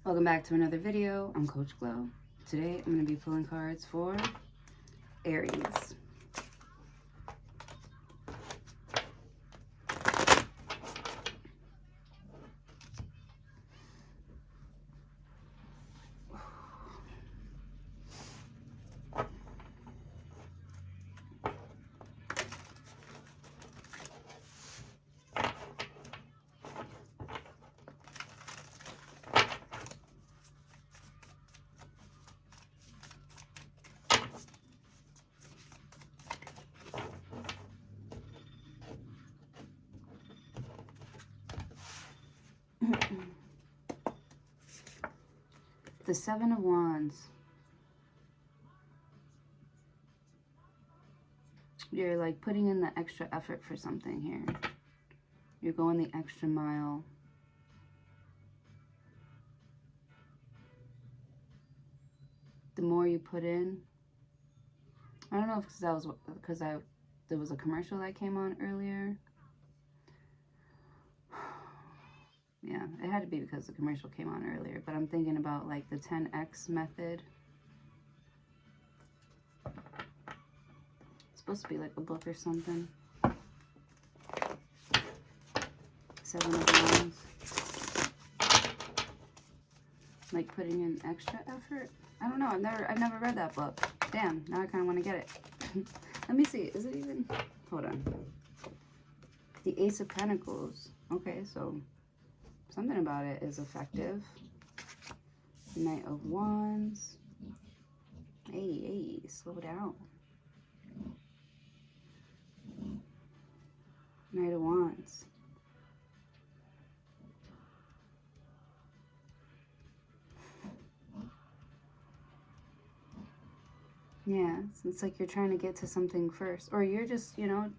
Welcome back to another video. I'm Coach Glow. Today I'm going to be pulling cards for Aries. The Seven of Wands. You're like putting in the extra effort for something here. You're going the extra mile. The more you put in. I don't know if that was because there was a commercial that came on earlier. Yeah, it had to be because the commercial came on earlier, but I'm thinking about like the 10x method. It's supposed to be like a book or something. Seven of Wands. Like putting in extra effort. I don't know. I've never read that book. Damn, now I kind of want to get it. Let me see. Is it even? Hold on. The Ace of Pentacles. Okay, so something about it is effective. Knight of Wands. Hey, slow down. Knight of Wands. Yeah, it's like you're trying to get to something first. Or you're just, you know,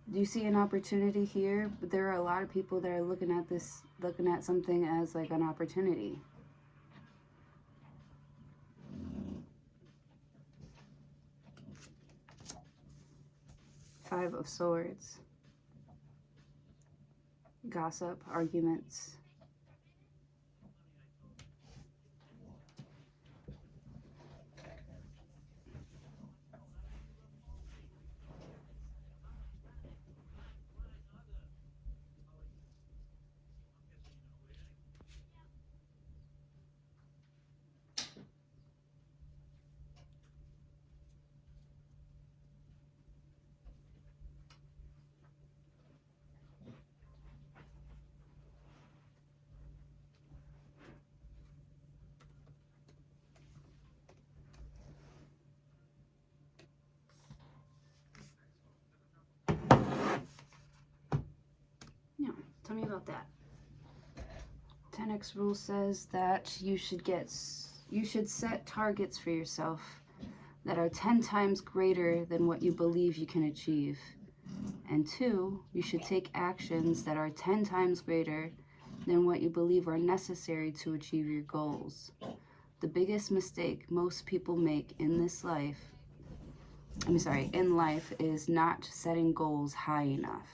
do you see an opportunity here? But there are a lot of people that are looking at something as like an opportunity. Five of Swords. Gossip, arguments. Yeah, tell me about that. 10x rule says that you should set targets for yourself that are 10 times greater than what you believe you can achieve. And 2, you should take actions that are 10 times greater than what you believe are necessary to achieve your goals. The biggest mistake most people make in life is not setting goals high enough.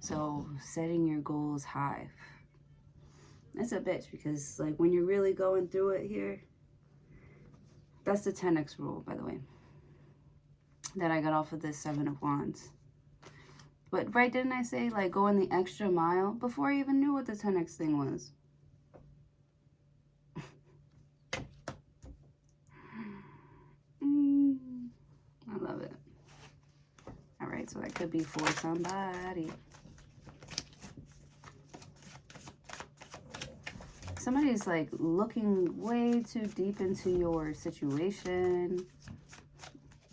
So setting your goals high. That's a bitch, because like when you're really going through it here, that's the 10x rule, by the way, that I got off of this Seven of Wands. But right, didn't I say like going the extra mile before I even knew what the 10x thing was? I love it. All right, so that could be for somebody. Somebody's like looking way too deep into your situation.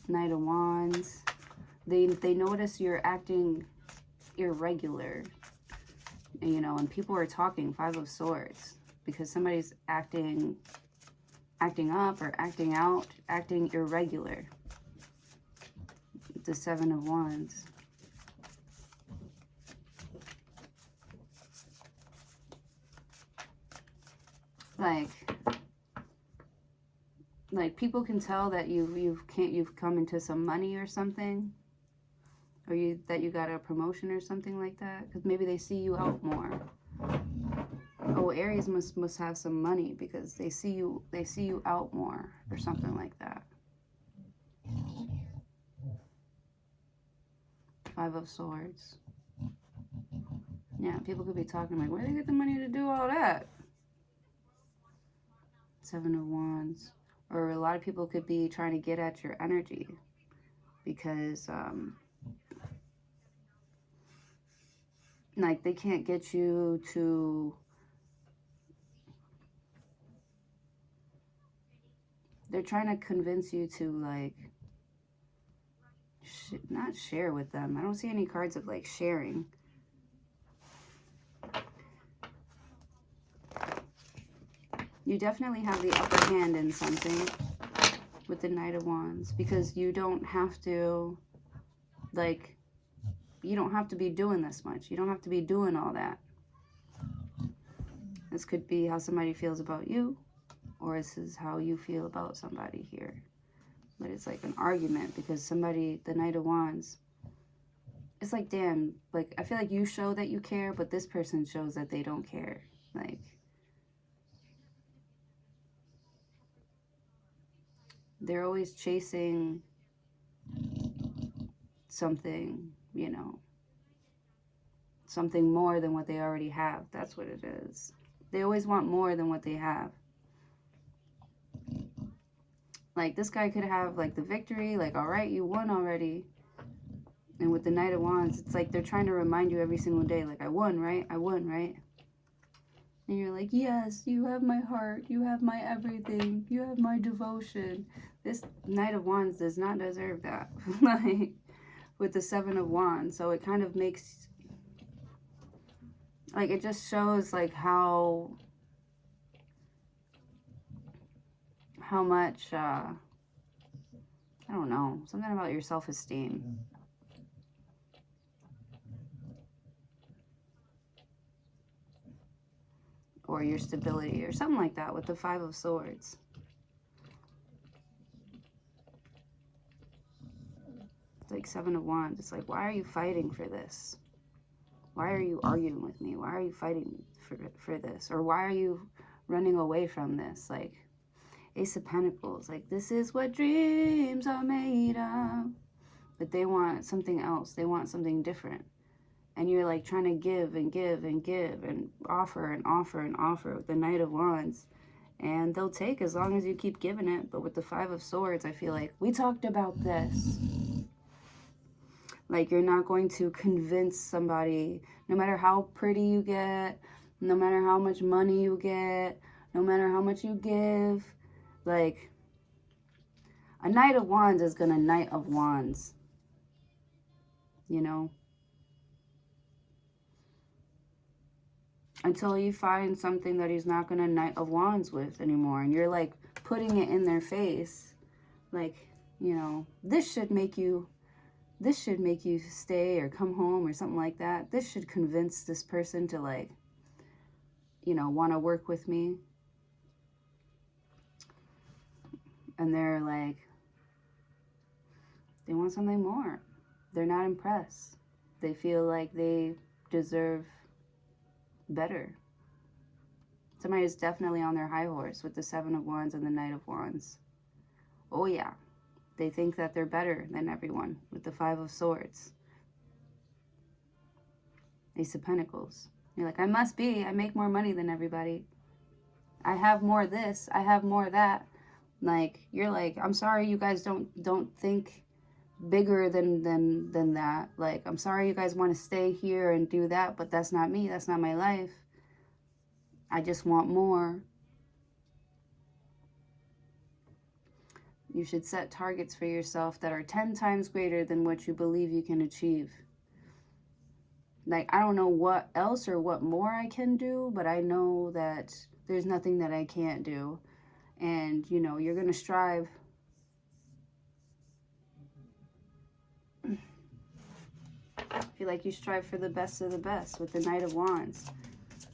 Knight of Wands. They notice you're acting irregular, you know, and people are talking. Five of Swords, because somebody's acting up or acting out, acting irregular. The Seven of Wands. Like people can tell that you've come into some money or something, or that you got a promotion or something like that, because maybe they see you out more. Oh, Aries must have some money because they see you out more or something like that. 5 of Swords. Yeah, people could be talking like, where do they get the money to do all that? 7 of Wands. Or a lot of people could be trying to get at your energy because, like, they can't get you to... They're trying to convince you to, like, not share with them. I don't see any cards of, like, sharing. You definitely have the upper hand in something with the Knight of Wands because you don't have to, like, you don't have to be doing this much. You don't have to be doing all that. This could be how somebody feels about you, or this is how you feel about somebody here. But it's like an argument because somebody, the Knight of Wands, it's like, damn, like, I feel like you show that you care, but this person shows that they don't care. Like, they're always chasing something, you know, something more than what they already have. That's what it is. They always want more than what they have. Like, this guy could have, like, the victory, like, all right, you won already. And with the Knight of Wands, it's like they're trying to remind you every single day, like, I won, right? I won, right? And you're like, yes, you have my heart. You have my everything. You have my devotion. This Knight of Wands does not deserve that. Like, with the 7 of Wands. So it kind of makes, like, it just shows, like, how much, I don't know, something about your self-esteem. Or your stability, or something like that with the 5 of Swords. It's like 7 of Wands. It's like, why are you fighting for this? Why are you arguing with me? Why are you fighting for this? Or why are you running away from this? Like, Ace of Pentacles, like, this is what dreams are made of. But they want something else. They want something different. And you're, like, trying to give and give and give and offer and offer and offer with the Knight of Wands. And they'll take as long as you keep giving it. But with the 5 of Swords, I feel like, we talked about this. Like, you're not going to convince somebody, no matter how pretty you get, no matter how much money you get, no matter how much you give. Like, a Knight of Wands is gonna Knight of Wands, you know? Until you find something that he's not gonna Knight of Wands with anymore. And you're, like, putting it in their face. Like, you know, this should make you stay or come home or something like that. This should convince this person to, like, you know, want to work with me. And they're like, they want something more. They're not impressed. They feel like they deserve better. Somebody is definitely on their high horse with the 7 of Wands and the Knight of Wands. Oh yeah. They think that they're better than everyone with the 5 of Swords. Ace of Pentacles. You're like, I must be. I make more money than everybody. I have more this. I have more that. Like, you're like, I'm sorry you guys don't think bigger than that. Like, I'm sorry you guys want to stay here and do that, but that's not me. That's not my life. I just want more. You should set targets for yourself that are 10 times greater than what you believe you can achieve. Like, I don't know what else or what more I can do, but I know that there's nothing that I can't do. And, you know, you're going to strive. I feel like you strive for the best of the best with the Knight of Wands.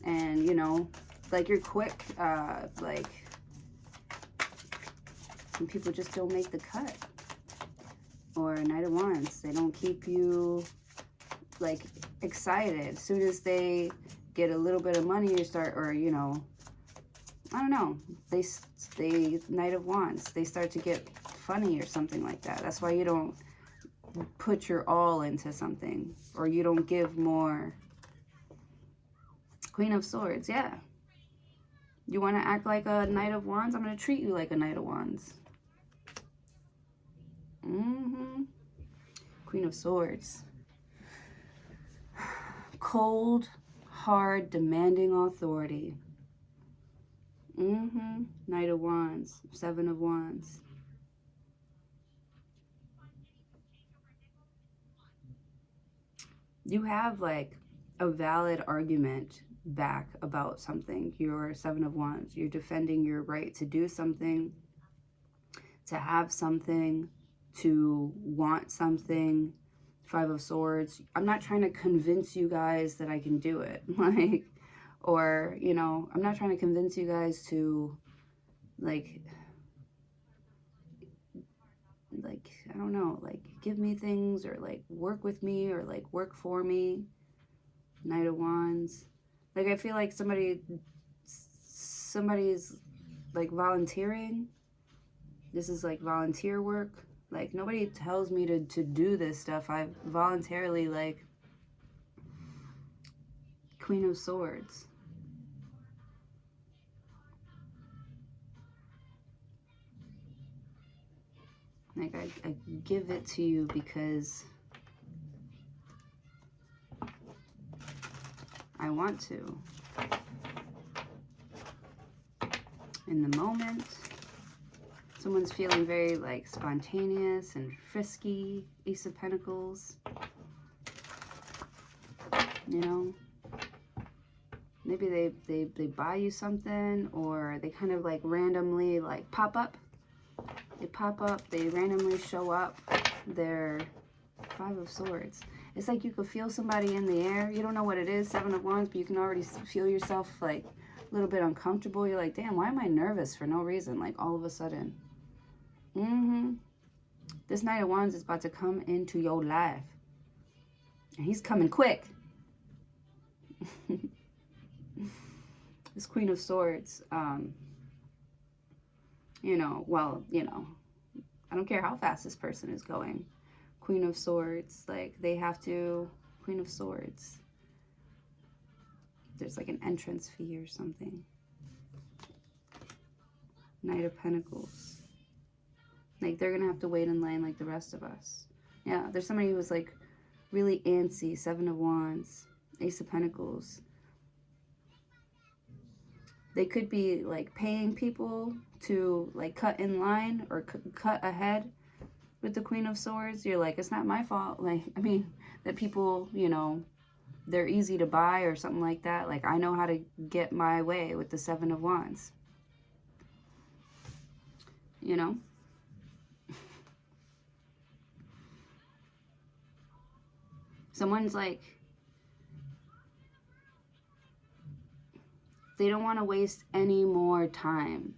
And, you know, like, you're quick, like, some people just don't make the cut. Or Knight of Wands, they don't keep you, like, excited. As soon as they get a little bit of money or start, or, you know, I don't know. They Knight of Wands, they start to get funny or something like that. That's why you don't put your all into something, or you don't give more. Queen of Swords, yeah. You want to act like a Knight of Wands? I'm going to treat you like a Knight of Wands. Queen of Swords. Cold, hard, demanding authority. Knight of Wands. Seven of Wands. You have like a valid argument back about something. You're Seven of Wands. You're defending your right to do something, to have something, to want something. Five of Swords. I'm not trying to convince you guys that I can do it. Like, or, you know, I'm not trying to convince you guys to, like, I don't know, like, give me things, or, like, work with me, or, like, work for me. Knight of Wands. Like, I feel like somebody's, like, volunteering. This is, like, volunteer work. Like, nobody tells me to do this stuff. I voluntarily, like, Queen of Swords. Like, I give it to you because I want to. In the moment, someone's feeling very, like, spontaneous and frisky. Ace of Pentacles. You know? Maybe they buy you something, or they kind of, like, randomly, like, pop up. They pop up, they randomly show up. They're Five of Swords. It's like you could feel somebody in the air. You don't know what it is, Seven of Wands, but you can already feel yourself, like, a little bit uncomfortable. You're like, damn, why am I nervous for no reason? Like, all of a sudden. This Knight of Wands is about to come into your life. And he's coming quick. This Queen of Swords, you know, well, you know, I don't care how fast this person is going. Queen of Swords, like, they have to, Queen of Swords. There's like an entrance fee or something. Knight of Pentacles. Like, they're gonna have to wait in line like the rest of us. Yeah, there's somebody who's like really antsy. Seven of Wands. Ace of Pentacles. They could be like paying people to like cut in line or cut ahead. With the Queen of Swords, you're like, it's not my fault. Like, I mean, that people, you know, they're easy to buy or something like that. Like, I know how to get my way with the Seven of Wands. You know? Someone's like, they don't want to waste any more time.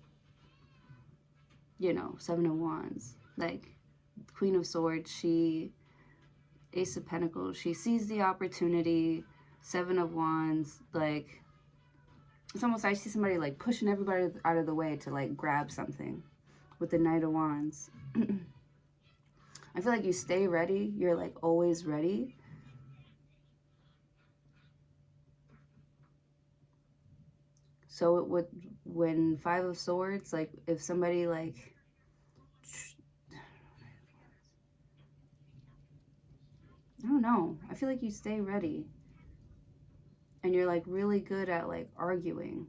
You know, Seven of Wands. Like, Queen of Swords, Ace of Pentacles, she sees the opportunity. Seven of Wands, like, it's almost, I see somebody like pushing everybody out of the way to like grab something with the Knight of Wands. I feel like you stay ready. You're like always ready. So it would, when Five of Swords, like if somebody like, I don't know. I feel like you stay ready. And you're like really good at like arguing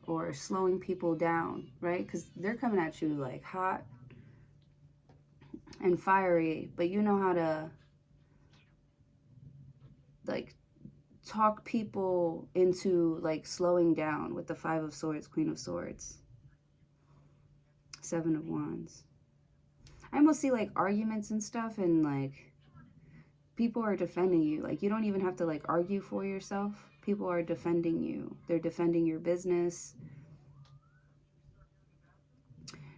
or slowing people down, right? Because they're coming at you like hot and fiery, but you know how to like talk people into like slowing down with the Five of Swords, Queen of Swords, Seven of Wands. I almost see like arguments and stuff, and like people are defending you. Like, you don't even have to like argue for yourself. People are defending you. They're defending your business,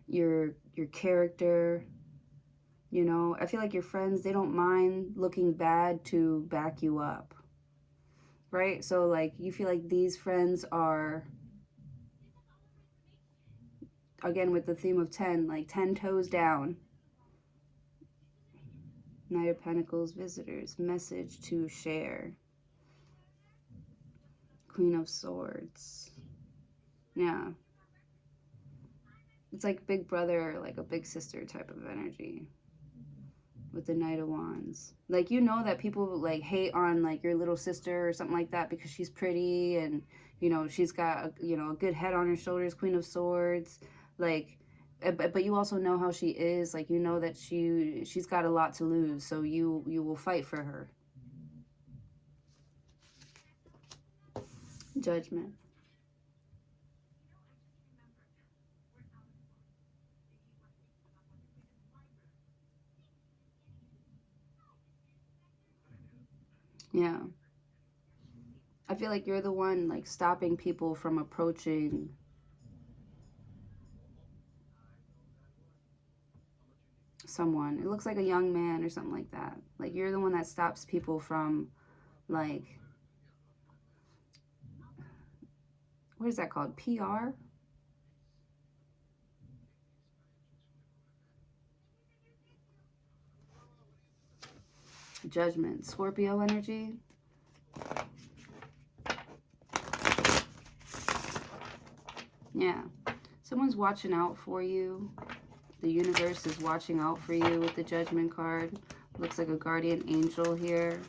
your character. You know, I feel like your friends, they don't mind looking bad to back you up, right? So like you feel like these friends are, again with the theme of 10, like 10 toes down. Knight of Pentacles, visitors, message to share. Queen of Swords. Yeah. It's like big brother, like a big sister type of energy with the Knight of Wands. Like, you know that people like hate on like your little sister or something like that because she's pretty and, you know, she's got, a good head on her shoulders, Queen of Swords. Like, but you also know how she is. Like, you know that she's got a lot to lose, so you will fight for her. Judgment. Yeah. I feel like you're the one like stopping people from approaching someone. It looks like a young man or something like that. Like you're the one that stops people from like, what is that called? PR? Judgment. Scorpio energy. Yeah. Someone's watching out for you. The universe is watching out for you with the Judgment card. Looks like a guardian angel here.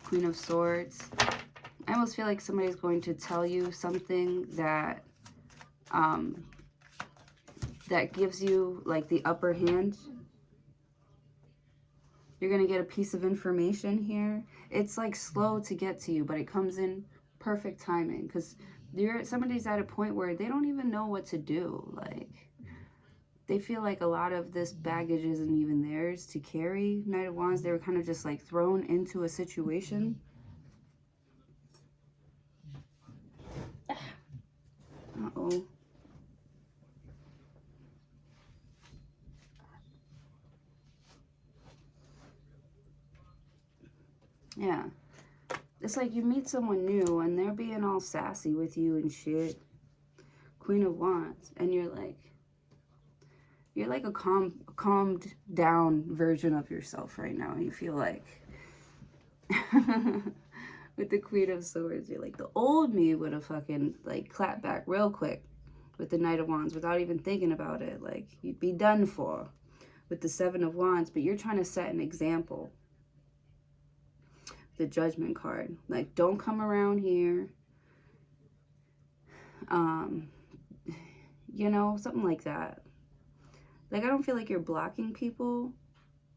Queen of Swords. I almost feel like somebody's going to tell you something that that gives you like the upper hand. You're going to get a piece of information here. It's like slow to get to you, but it comes in perfect timing because somebody's at a point where they don't even know what to do. Like, they feel like a lot of this baggage isn't even theirs to carry. Knight of Wands, they were kind of just like thrown into a situation. Uh-oh. Yeah. It's like you meet someone new and they're being all sassy with you and shit. Queen of Wands. And you're like a calmed down version of yourself right now. You feel like with the Queen of Swords, you're like, the old me would have fucking like clapped back real quick with the Knight of Wands without even thinking about it. Like, you'd be done for with the Seven of Wands, but you're trying to set an example. The Judgment card. Like, don't come around here. You know, something like that. Like, I don't feel like you're blocking people,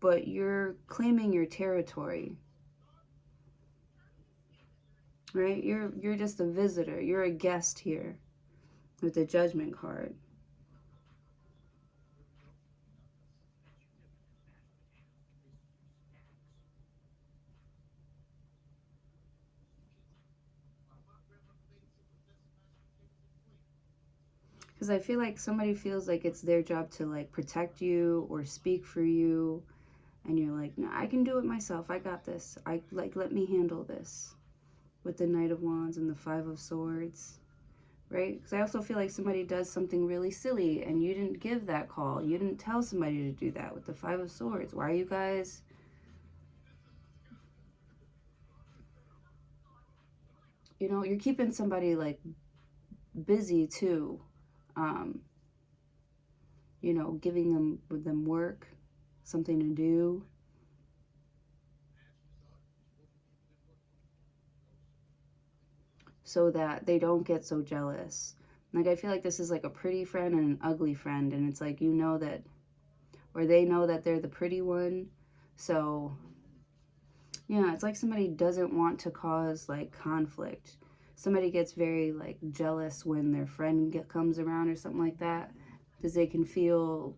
but you're claiming your territory. Right? You're just a visitor. You're a guest here with the Judgment card. Because I feel like somebody feels like it's their job to like protect you or speak for you, and you're like, no, I can do it myself. I got this. Let me handle this. With the Knight of Wands and the Five of Swords, right? Because I also feel like somebody does something really silly and you didn't give that call. You didn't tell somebody to do that with the Five of Swords. Why are you guys? You know, you're keeping somebody like busy too. Um, you know, giving them work, something to do, so that they don't get so jealous. Like, I feel like this is like a pretty friend and an ugly friend, and it's like, you know that, or they know that they're the pretty one. So yeah, it's like somebody doesn't want to cause like conflict. Somebody gets very like jealous when their friend comes around or something like that, because they can feel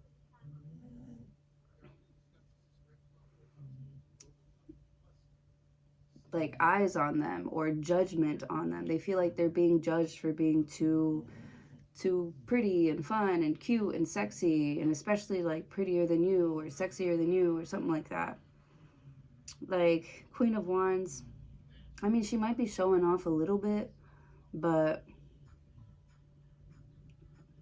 like eyes on them or judgment on them. They feel like they're being judged for being too pretty and fun and cute and sexy, and especially like prettier than you or sexier than you or something like that. Like, Queen of Wands, I mean, she might be showing off a little bit, but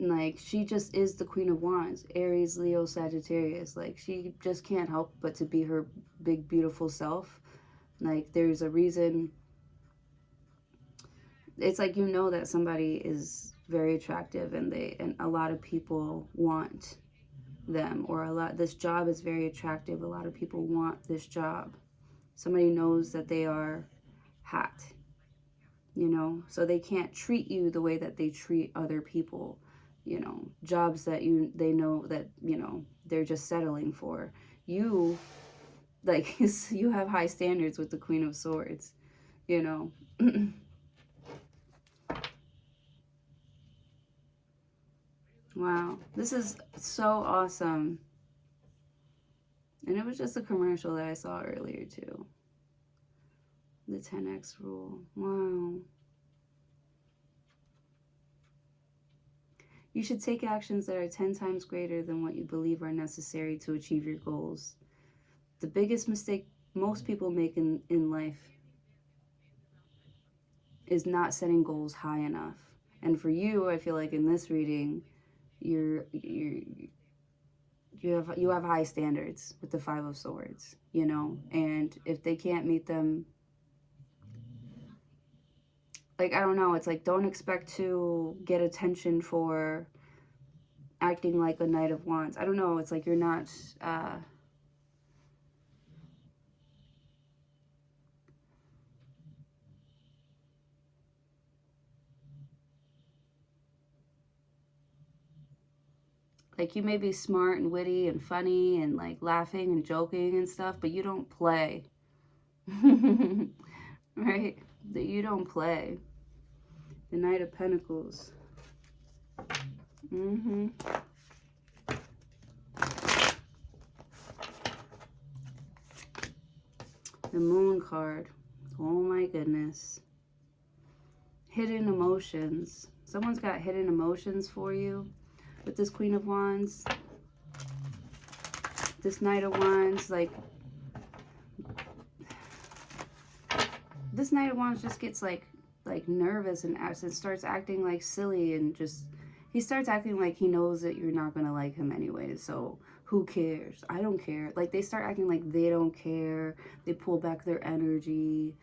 like, she just is the Queen of Wands. Aries, Leo, Sagittarius. Like, she just can't help but to be her big, beautiful self. Like, there's a reason. It's like, you know that somebody is very attractive, and a lot of people want them, or this job is very attractive. A lot of people want this job. Somebody knows that they are hot, you know, so they can't treat you the way that they treat other people, you know, jobs that they know that, you know, they're just settling for. You, like, you have high standards with the Queen of Swords, you know. Wow, this is so awesome. And it was just a commercial that I saw earlier too. The 10x rule. Wow. You should take actions that are 10 times greater than what you believe are necessary to achieve your goals. The biggest mistake most people make in life is not setting goals high enough. And for you, I feel like in this reading, you have high standards with the 5 of Swords, you know, and if they can't meet them, like, I don't know, it's like, don't expect to get attention for acting like a Knight of Wands. I don't know, it's like you're not like, you may be smart and witty and funny and like laughing and joking and stuff, but you don't play. Right? That you don't play. The Knight of Pentacles. Mm-hmm. The Moon card. Oh my goodness. Hidden emotions. Someone's got hidden emotions for you with this Queen of Wands. This Knight of Wands, like, this Knight of Wands just gets like nervous and starts acting like silly, and just, he starts acting like he knows that you're not gonna like him anyway, so who cares? I don't care. Like, they start acting like they don't care. They pull back their energy,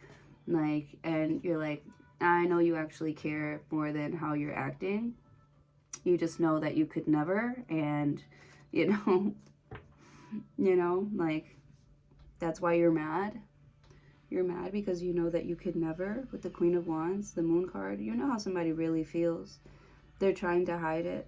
like, and you're like, I know you actually care more than how you're acting. You just know that you could never, and you know, you know, like, that's why you're mad. You're mad because you know that you could never. With the Queen of Wands, the Moon card, you know how somebody really feels. They're trying to hide it.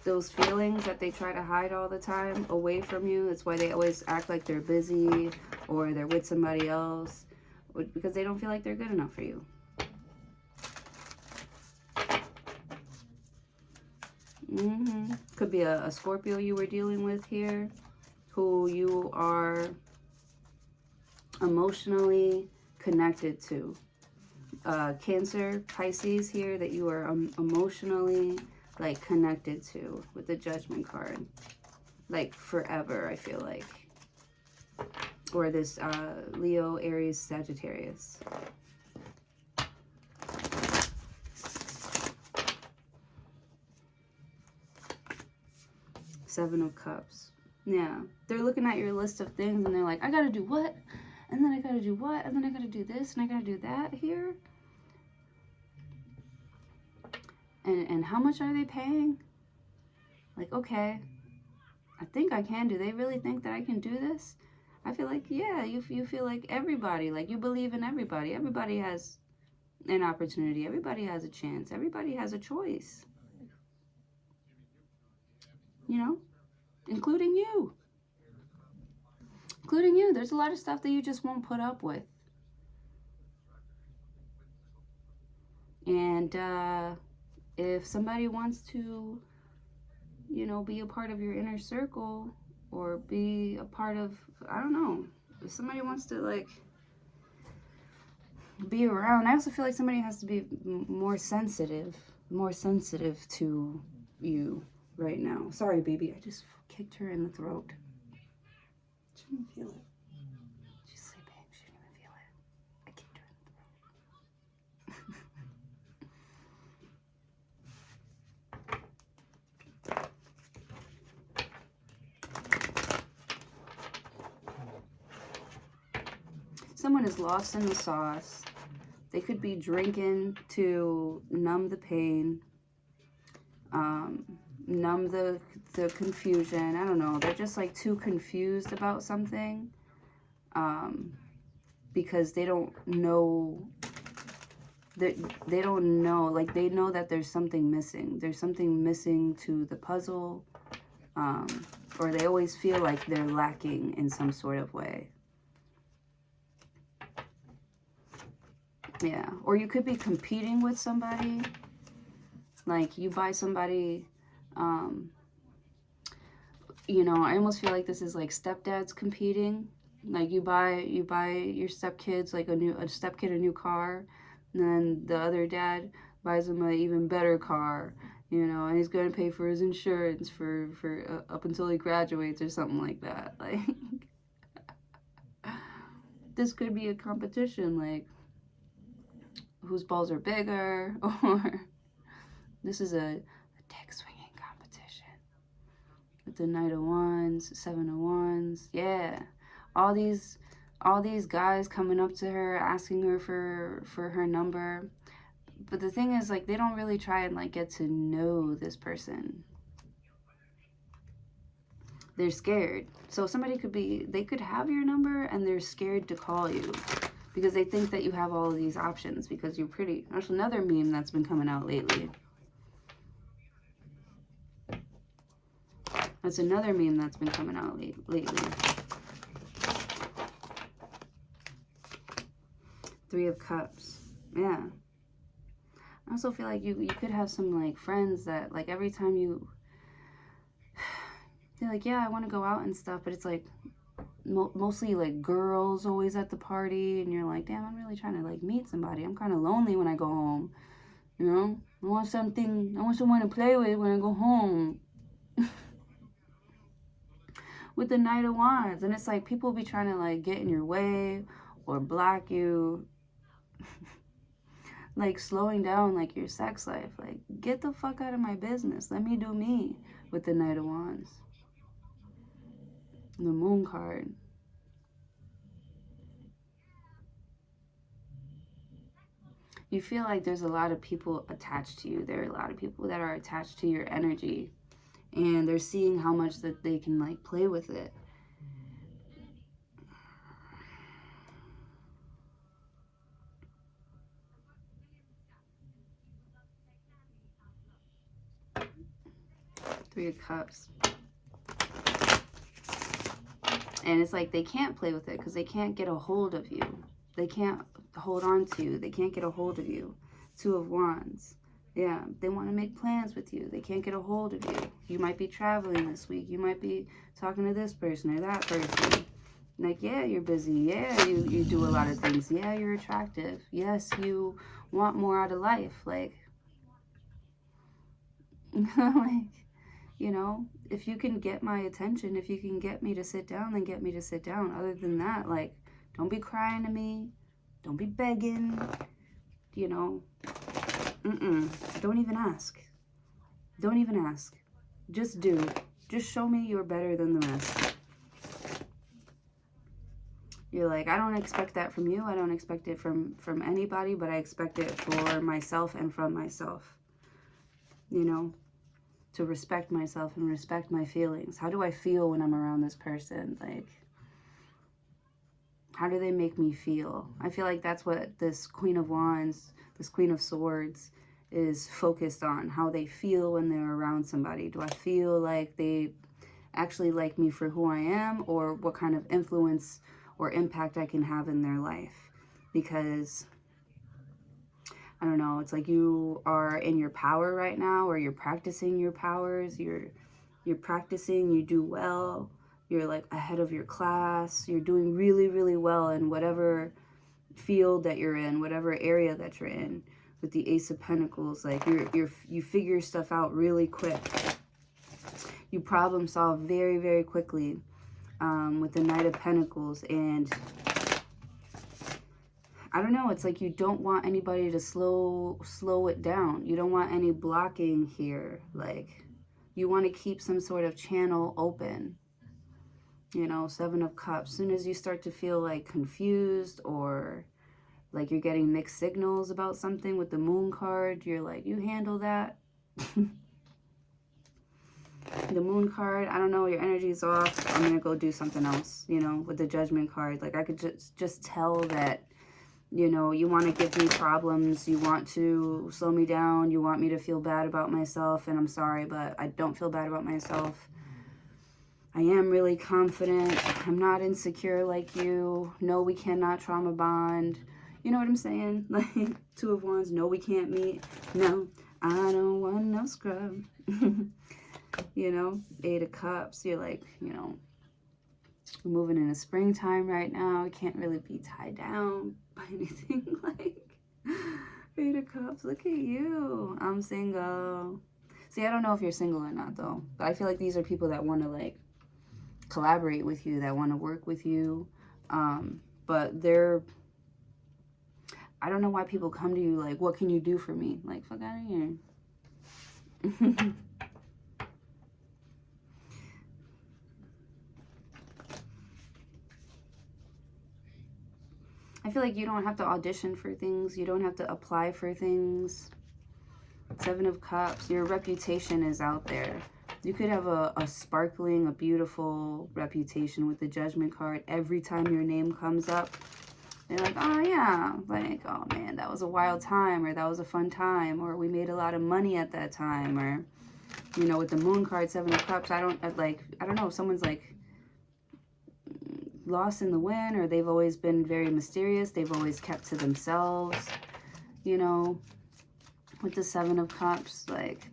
Those feelings that they try to hide all the time away from you. That's why they always act like they're busy or they're with somebody else, because they don't feel like they're good enough for you. Could be a Scorpio you were dealing with here, who you are emotionally connected to. Cancer, Pisces here, that you are emotionally like connected to with the Judgment card, like forever, I feel like. Or this Leo, Aries, Sagittarius. Seven of Cups. Yeah, they're looking at your list of things and they're like, I gotta do what? And then I gotta do what? And then I gotta do this and I gotta do that here. And how much are they paying? Like, okay, I think I can. Do they really think that I can do this? I feel like, yeah, you feel like everybody, like you believe in everybody. Everybody has an opportunity. Everybody has a chance. Everybody has a choice. You know, including you. Including you. There's a lot of stuff that you just won't put up with. And if somebody wants to, you know, be a part of your inner circle, or be a part of, I don't know, if somebody wants to like be around, I also feel like somebody has to be more sensitive to you, right now. Sorry, baby. I just kicked her in the throat. She didn't feel it. She's sleeping. She didn't even feel it. I kicked her in the throat. Someone is lost in the sauce. They could be drinking to numb the pain, numb the confusion. I don't know. They're just like too confused about something because they don't know. They don't know. Like, they know that there's something missing. There's something missing to the puzzle, or they always feel like they're lacking in some sort of way. Yeah, or you could be competing with somebody. Like, you buy somebody, you know, I almost feel like this is like stepdads competing. Like, you buy your stepkids like a stepkid a new car, and then the other dad buys him an even better car, you know, and he's going to pay for his insurance for up until he graduates or something like that. Like, this could be a competition, like, whose balls are bigger, or this is a deck swinging competition with the Knight of Wands, Seven of Wands. Yeah, all these guys coming up to her, asking her for her number. But the thing is, like, they don't really try and like get to know this person. They're scared. So somebody could be, they could have your number and they're scared to call you because they think that you have all of these options because you're pretty. There's another meme that's been coming out lately. That's another meme that's been coming out lately. Three of Cups. Yeah. I also feel like you could have some like friends that like every time they're like, yeah, I want to go out and stuff, but it's like mostly like girls always at the party, and you're like, damn, I'm really trying to like meet somebody. I'm kind of lonely when I go home, you know. I want someone to play with when I go home. With the Knight of Wands, and it's like people be trying to like get in your way or block you. Like, slowing down like your sex life. Like, get the fuck out of my business. Let me do me. With the Knight of Wands. The Moon card. You feel like there's a lot of people attached to you. There are a lot of people that are attached to your energy, and they're seeing how much that they can like play with it. Three of Cups. And it's like they can't play with it because they can't get a hold of you. They can't hold on to you. They can't get a hold of you. Two of Wands. Yeah, they want to make plans with you. They can't get a hold of you. You might be traveling this week. You might be talking to this person or that person. Like, yeah, you're busy. Yeah, you do a lot of things. Yeah, you're attractive. Yes, you want more out of life. Like, like, you know, if you can get my attention, if you can get me to sit down, then get me to sit down. Other than that, like, don't be crying to me. Don't be begging. You know, don't even ask. Don't even ask. Just do. Just show me you're better than the rest. You're like, I don't expect that from you. I don't expect it from anybody, but I expect it for myself and from myself. You know, to respect myself and respect my feelings. How do I feel when I'm around this person? Like, how do they make me feel? I feel like that's what this Queen of Wands, this Queen of Swords is focused on. How they feel when they're around somebody. Do I feel like they actually like me for who I am, or what kind of influence or impact I can have in their life? Because, I don't know, it's like you are in your power right now, or you're practicing your powers. You're practicing, you do well. You're like ahead of your class. You're doing really, really well in whatever field that you're in, whatever area that you're in. With the Ace of Pentacles, like you figure stuff out really quick. You problem solve very, very quickly with the Knight of Pentacles. And I don't know, it's like you don't want anybody to slow it down. You don't want any blocking here. Like, you want to keep some sort of channel open. You know, Seven of Cups. As soon as you start to feel like confused or like you're getting mixed signals about something with the Moon card, you're like, you handle that. The Moon card, I don't know, your energy's off. I'm going to go do something else, you know, with the Judgment card. Like, I could just tell that, you know, you want to give me problems. You want to slow me down. You want me to feel bad about myself. And I'm sorry, but I don't feel bad about myself. I am really confident. I'm not insecure like you. No, we cannot trauma bond. You know what I'm saying? Like, Two of Wands. No, we can't meet. No, I don't want no scrub. You know, Eight of Cups. You're like, you know, we're moving into springtime right now. I can't really be tied down by anything. Like, Eight of Cups. Look at you. I'm single. See, I don't know if you're single or not, though. But I feel like these are people that want to, like, collaborate with you, that want to work with you. But they're, I don't know why people come to you like, what can you do for me? Like, fuck out of here. I feel like you don't have to audition for things. You don't have to apply for things. Seven of Cups. Your reputation is out there. You could have a sparkling, a beautiful reputation with the Judgment card. Every time your name comes up, they're like, oh yeah, like, oh man, that was a wild time, or that was a fun time, or we made a lot of money at that time, or, you know, with the Moon card, Seven of Cups, I don't know, someone's like lost in the wind, or they've always been very mysterious, they've always kept to themselves, you know, with the Seven of Cups, like,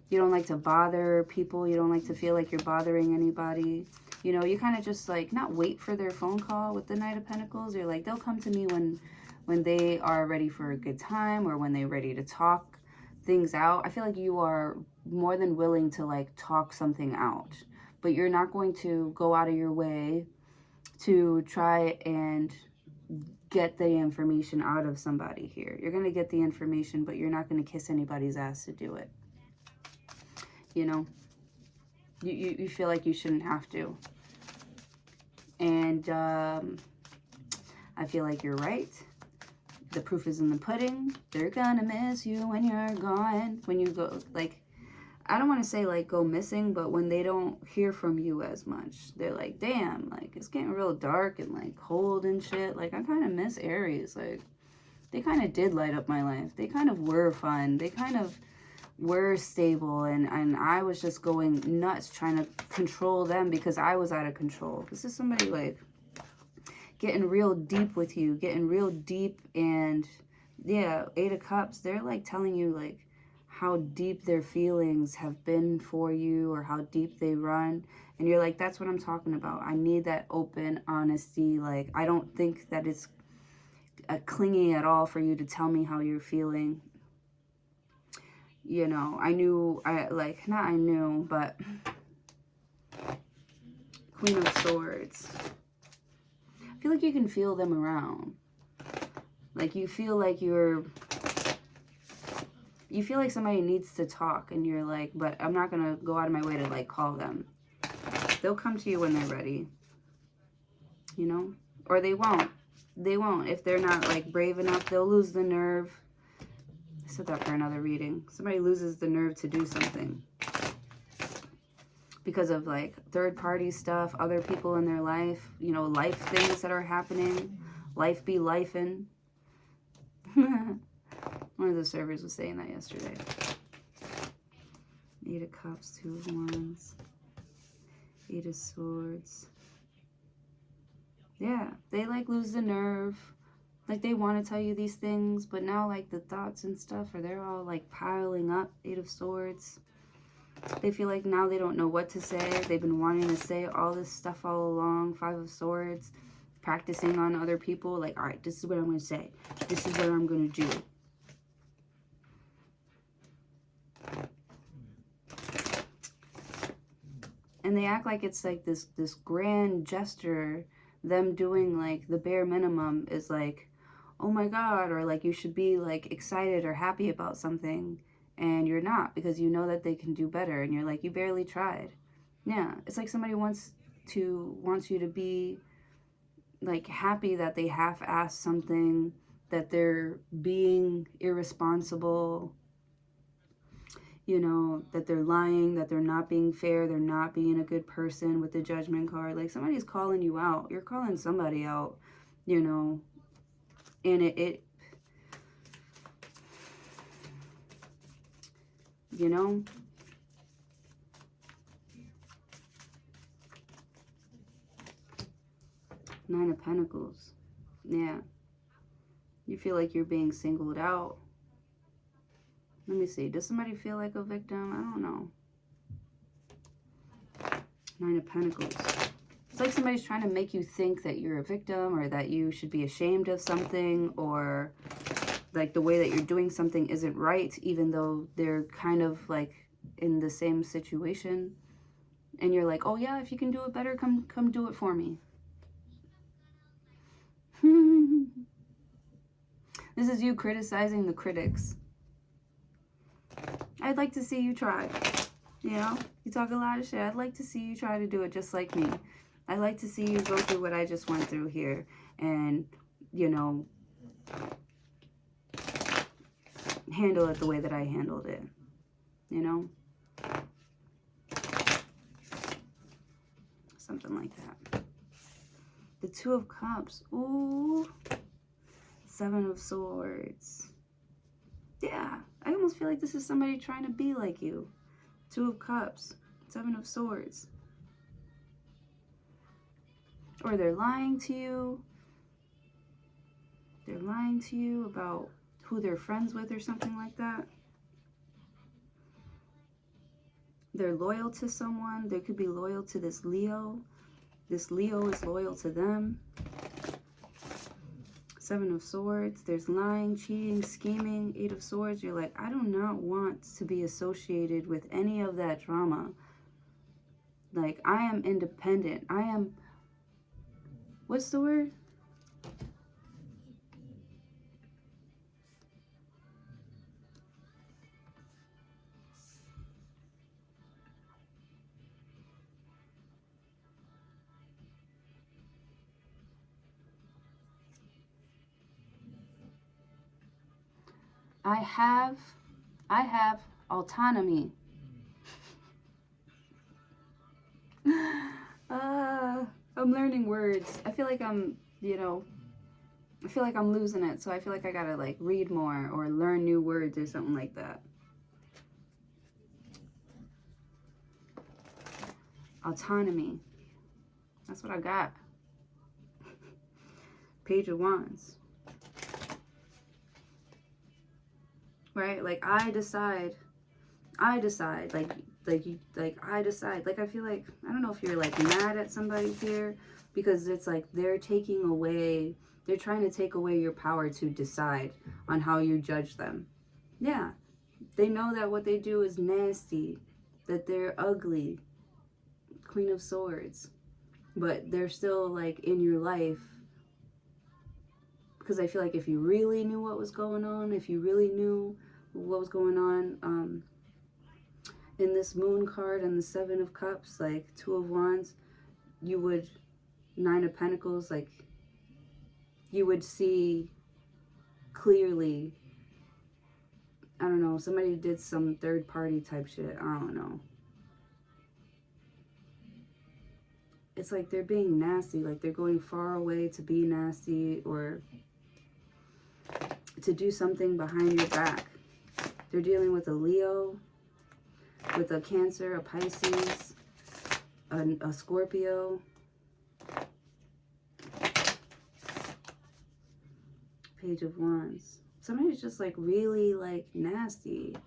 you don't like to bother people. You don't like to feel like you're bothering anybody. You know, you kind of just like not wait for their phone call with the Knight of Pentacles. You're like, they'll come to me when they are ready for a good time, or when they're ready to talk things out. I feel like you are more than willing to like talk something out, but you're not going to go out of your way to try and get the information out of somebody here. You're going to get the information, but you're not going to kiss anybody's ass to do it. You know, you feel like you shouldn't have to. And I feel like you're right. The proof is in the pudding. They're gonna miss you when you're gone. When you go, like, I don't want to say like go missing, but when they don't hear from you as much, they're like, damn, like it's getting real dark and like cold and shit. Like, I kind of miss Aries. Like, they kind of did light up my life. They kind of were fun. They kind of were stable, and I was just going nuts trying to control them because I was out of control. This is somebody like getting real deep with you, getting real deep. And yeah, Eight of Cups, they're like telling you like how deep their feelings have been for you, or how deep they run, and you're like, that's what I'm talking about. I need that open honesty. Like, I don't think that it's clingy at all for you to tell me how you're feeling. You know, but Queen of Swords. I feel like you can feel them around. Like, you feel like somebody needs to talk, and you're like, but I'm not going to go out of my way to, like, call them. They'll come to you when they're ready. You know? Or they won't. They won't. If they're not, like, brave enough, they'll lose the nerve. I said that for another reading. Somebody loses the nerve to do something because of like third-party stuff, other people in their life, you know, life things that are happening. Life be lifing. One of the servers was saying that yesterday. Eight of Cups, Two of Wands, Eight of Swords. Yeah, they like lose the nerve. Like, they want to tell you these things, but now, like, the thoughts and stuff, or they're all, like, piling up. Eight of Swords. They feel like now they don't know what to say. They've been wanting to say all this stuff all along. Five of Swords. Practicing on other people. Like, all right, this is what I'm going to say. This is what I'm going to do. And they act like it's like this grand gesture. Them doing like the bare minimum is like, oh my God, or like you should be like excited or happy about something, and you're not, because you know that they can do better, and you're like, you barely tried. Yeah, it's like somebody wants you to be like happy that they half-assed something, that they're being irresponsible, you know, that they're lying, that they're not being fair, they're not being a good person with the judgment card. Like somebody's calling you out. You're calling somebody out, you know, and it you know, Nine of Pentacles. Yeah. You feel like you're being singled out. Let me see. Does somebody feel like a victim? I don't know. Nine of Pentacles. It's like somebody's trying to make you think that you're a victim, or that you should be ashamed of something, or like the way that you're doing something isn't right, even though they're kind of like in the same situation. And you're like, oh yeah, if you can do it better, come do it for me. This is you criticizing the critics. I'd like to see you try. You know, you talk a lot of shit. I'd like to see you try to do it just like me. I'd like to see you go through what I just went through here, and, you know, handle it the way that I handled it. You know? Something like that. The Two of Cups. Ooh. Seven of Swords. Yeah. I almost feel like this is somebody trying to be like you. Two of Cups. Seven of Swords. Or they're lying to you. They're lying to you about who they're friends with or something like that. They're loyal to someone. They could be loyal to this Leo. This Leo is loyal to them. Seven of Swords. There's lying, cheating, scheming. Eight of Swords. You're like, I do not want to be associated with any of that drama. Like, I am independent. I am... What's the word? I have autonomy. I'm learning words. I feel like I'm, you know, I feel like I'm losing it. So I feel like I gotta like read more or learn new words or something like that. Autonomy. That's what I got. Page of Wands. Right? Like I decide, like I decide. Like I feel like, I don't know if you're like mad at somebody here, because it's like they're taking away, they're trying to take away your power to decide on how you judge them. Yeah. They know that what they do is nasty, that they're ugly. Queen of Swords. But they're still like in your life, because I feel like if you really knew what was going on, if you really knew what was going on in this Moon card and the Seven of Cups, like Two of Wands, you would, Nine of Pentacles, like you would see clearly. I don't know, somebody did some third party type shit. I don't know. It's like they're being nasty, like they're going far away to be nasty or to do something behind your back. They're dealing with a Leo, with a Cancer, a Pisces, a Scorpio. Page of Wands. Somebody's just like really like nasty,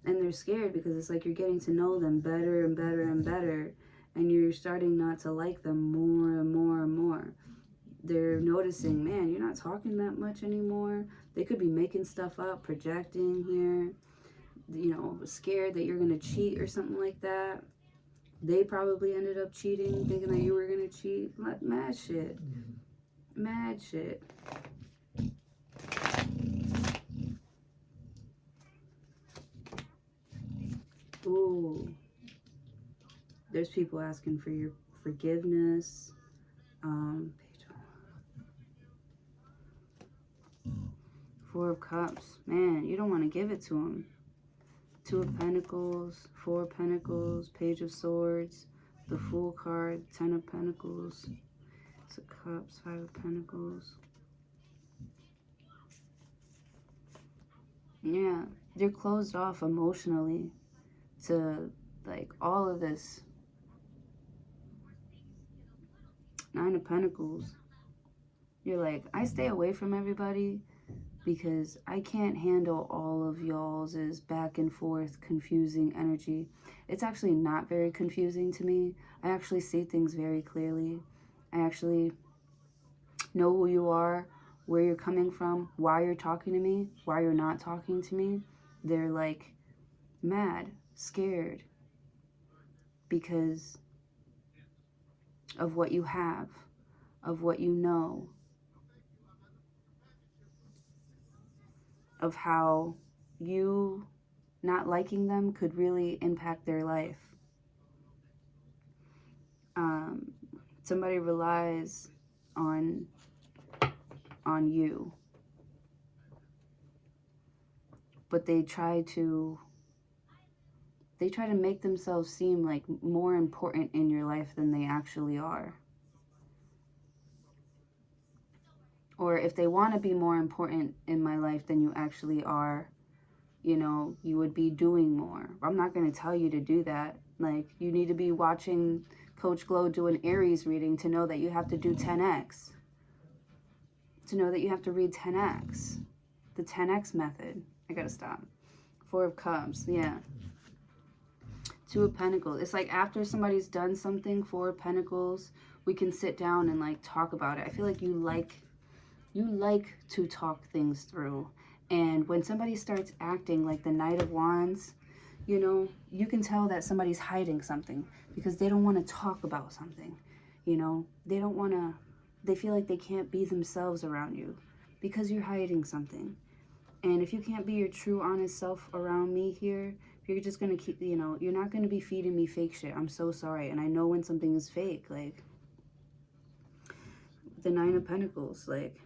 and they're scared because it's like you're getting to know them better and better and better, and you're starting not to like them more and more and more. They're noticing, man, you're not talking that much anymore. They could be making stuff up, projecting here, you know, scared that you're going to cheat or something like that. They probably ended up cheating, thinking that you were going to cheat. Mad shit. Mad shit. Ooh. There's people asking for your forgiveness. Four of Cups. Man, you don't want to give it to them. Two of Pentacles, Four of Pentacles, Page of Swords, the Fool card, Ten of Pentacles, Six of Cups, Five of Pentacles. Yeah, you're closed off emotionally to like all of this. Nine of Pentacles. You're like, I stay away from everybody because I can't handle all of y'all's back and forth confusing energy. It's actually not very confusing to me. I actually see things very clearly. I actually know who you are, where you're coming from, why you're talking to me, why you're not talking to me. They're like mad, scared because of what you have, of what you know, of how you not liking them could really impact their life. Somebody relies on you, but they try to make themselves seem like more important in your life than they actually are. Or if they want to be more important in my life than you actually are, you know, you would be doing more. I'm not going to tell you to do that. Like, you need to be watching Coach Glow do an Aries reading to know that you have to do 10x. To know that you have to read 10x. The 10x method. I gotta stop. Four of Cups, yeah. Two of Pentacles. It's like after somebody's done something, Four of Pentacles, we can sit down and like talk about it. I feel like you like to talk things through. And when somebody starts acting like the Knight of Wands, you know, you can tell that somebody's hiding something because they don't want to talk about something. You know, they don't want to, they feel like they can't be themselves around you because you're hiding something. And if you can't be your true, honest self around me here, you're just going to keep, you know, you're not going to be feeding me fake shit. I'm so sorry. And I know when something is fake, like the Nine of Pentacles, like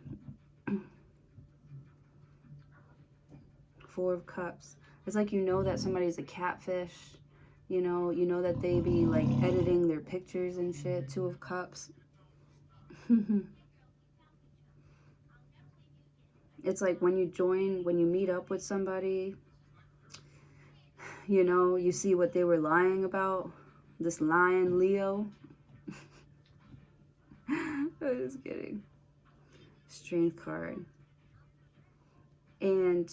Four of Cups. It's like you know that somebody's a catfish. You know that they be like editing their pictures and shit. Two of Cups. It's like when you meet up with somebody, you know, you see what they were lying about. This lying Leo. I'm just kidding. Strength card. And,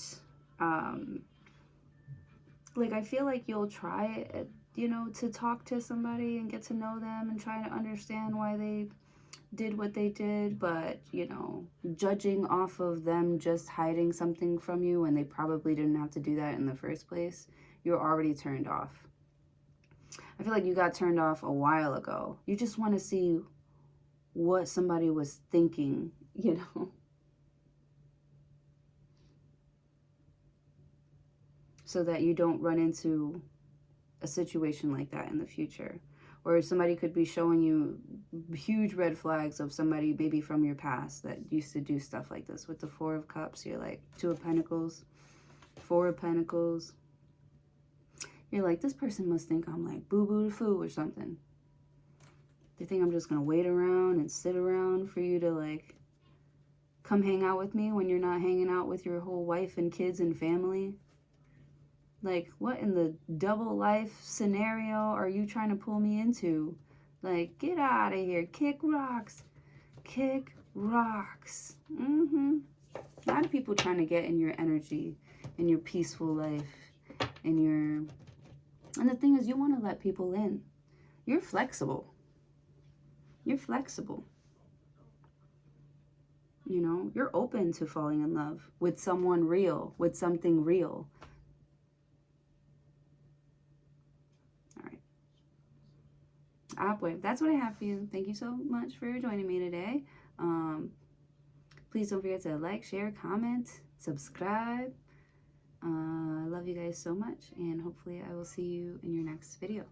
like, I feel like you'll try, you know, to talk to somebody and get to know them and try to understand why they did what they did, but, you know, judging off of them just hiding something from you when they probably didn't have to do that in the first place, you're already turned off. I feel like you got turned off a while ago. You just want to see what somebody was thinking, you know. So that you don't run into a situation like that in the future. Or somebody could be showing you huge red flags of somebody maybe from your past that used to do stuff like this. With the Four of Cups, you're like, Two of Pentacles, Four of Pentacles. You're like, this person must think I'm like boo-boo to foo or something. They think I'm just going to wait around and sit around for you to like come hang out with me when you're not hanging out with your whole wife and kids and family. Like, what in the double life scenario are you trying to pull me into? Like, get out of here. Kick rocks. Kick rocks. A lot of people trying to get in your energy, in your peaceful life, in your... And the thing is, you want to let people in. You're flexible. You're flexible. You know, you're open to falling in love with someone real, with something real. That's what I have for you. Thank you so much for joining me today. Please don't forget to like, share, comment, subscribe. I love you guys so much, and hopefully I will see you in your next video.